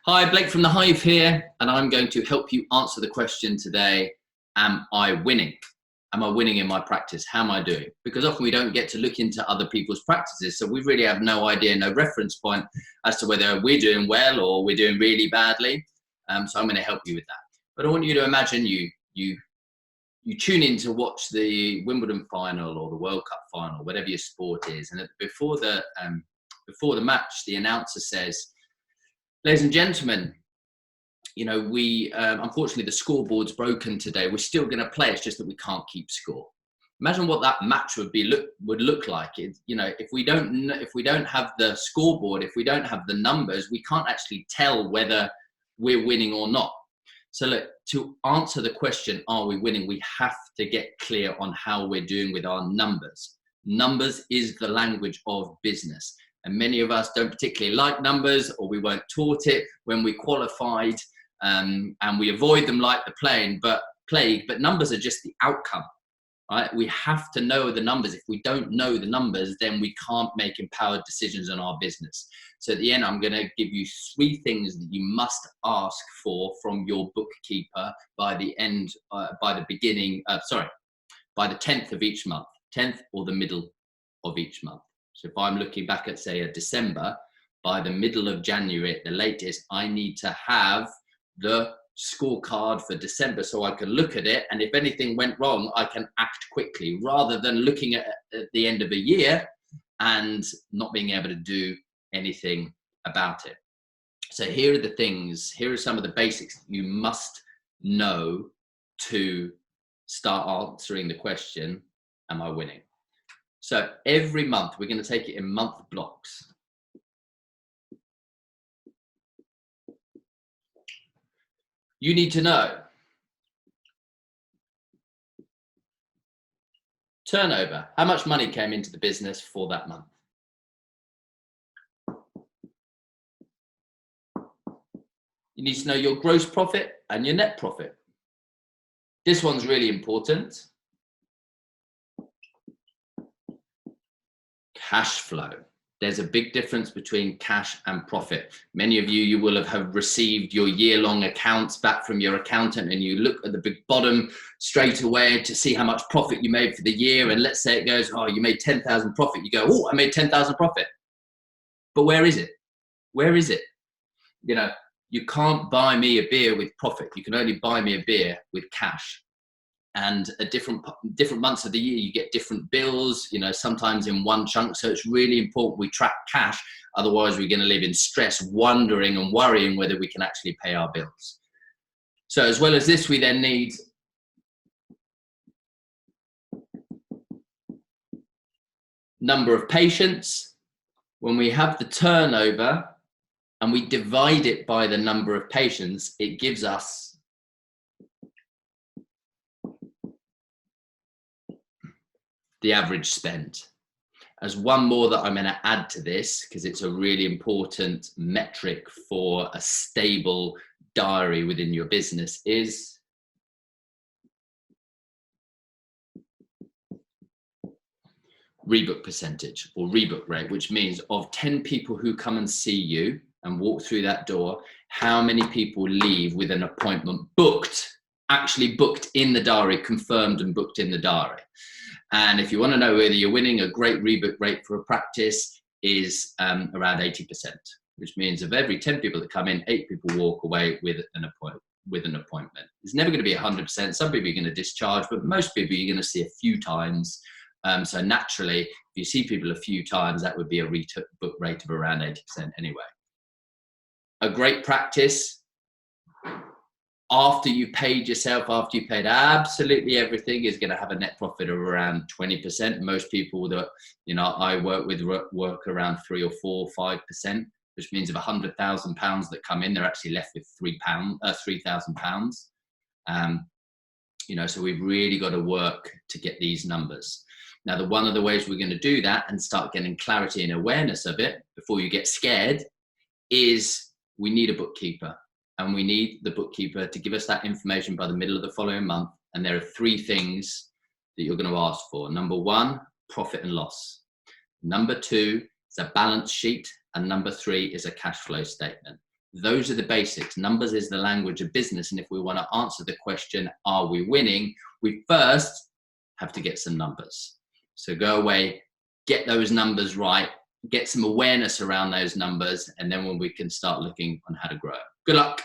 Hi, Blake from The Hive here, and I'm going to help you answer the question today, am I winning? Am I winning in my practice? How am I doing? Because often we don't get to look into other people's practices, so we really have no idea, no reference point as to whether we're doing well or we're doing really badly. So I'm going to help you with that. But I want you to imagine you tune in to watch the Wimbledon final or the World Cup final, whatever your sport is, and before the match, the announcer says, "Ladies and gentlemen, we unfortunately the scoreboard's broken today. We're still going to play. It's just that we can't keep score." Imagine what that match would look like. If we don't have the scoreboard, if we don't have the numbers, we can't actually tell whether we're winning or not. So look, to answer the question, are we winning? We have to get clear on how we're doing with our numbers. Numbers is the language of business. And many of us don't particularly like numbers, or we weren't taught it when we qualified, and we avoid them like the plague. But numbers are just the outcome, right? We have to know the numbers. If we don't know the numbers, then we can't make empowered decisions on our business. So at the end, I'm going to give you 3 things that you must ask for from your bookkeeper by the 10th of each month, 10th or the middle of each month. So if I'm looking back at, say, a December, by the middle of January at the latest, I need to have the scorecard for December so I can look at it. And if anything went wrong, I can act quickly rather than looking at the end of a year and not being able to do anything about it. So here are some of the basics that you must know to start answering the question, am I winning? So every month, we're going to take it in month blocks. You need to know turnover, how much money came into the business for that month. You need to know your gross profit and your net profit. This one's really important. Cash flow. There's a big difference between cash and profit. Many of you will have received your year-long accounts back from your accountant, and you look at the big bottom straight away to see how much profit you made for the year. And let's say it goes, oh, you made 10,000 profit. You go, oh, I made 10,000 profit. But where is it? Where is it? You can't buy me a beer with profit. You can only buy me a beer with cash. And at different months of the year, you get different bills, sometimes in one chunk. So it's really important we track cash. Otherwise, we're going to live in stress, wondering and worrying whether we can actually pay our bills. So as well as this, we then need number of patients. When we have the turnover and we divide it by the number of patients, it gives us the average spend. As one more that I'm going to add to this, because it's a really important metric for a stable diary within your business, is rebook percentage or rebook rate, which means of 10 people who come and see you and walk through that door, how many people leave with an appointment actually booked in the diary, confirmed and booked in the diary. And if you want to know whether you're winning, a great rebook rate for a practice is around 80%, which means of every 10 people that come in, 8 people walk away with an appointment. It's never going to be 100%. Some people you're going to discharge, but most people you're going to see a few times. So naturally, if you see people a few times, that would be a rebook rate of around 80% anyway. A great practice, after you paid yourself, after you paid absolutely everything, is going to have a net profit of around 20%. Most people that I work with work around 3 or 4, 5%, which means of £100,000 that come in, they're actually left with £3,000. So we've really got to work to get these numbers. Now, one of the ways we're going to do that and start getting clarity and awareness of it before you get scared is we need a bookkeeper. And we need the bookkeeper to give us that information by the middle of the following month. And there are 3 things that you're going to ask for. Number 1, profit and loss. Number 2 is a balance sheet. And number 3 is a cash flow statement. Those are the basics. Numbers is the language of business. And if we want to answer the question, are we winning? We first have to get some numbers. So go away, get those numbers right, get some awareness around those numbers, and then when we can start looking on how to grow. Good luck.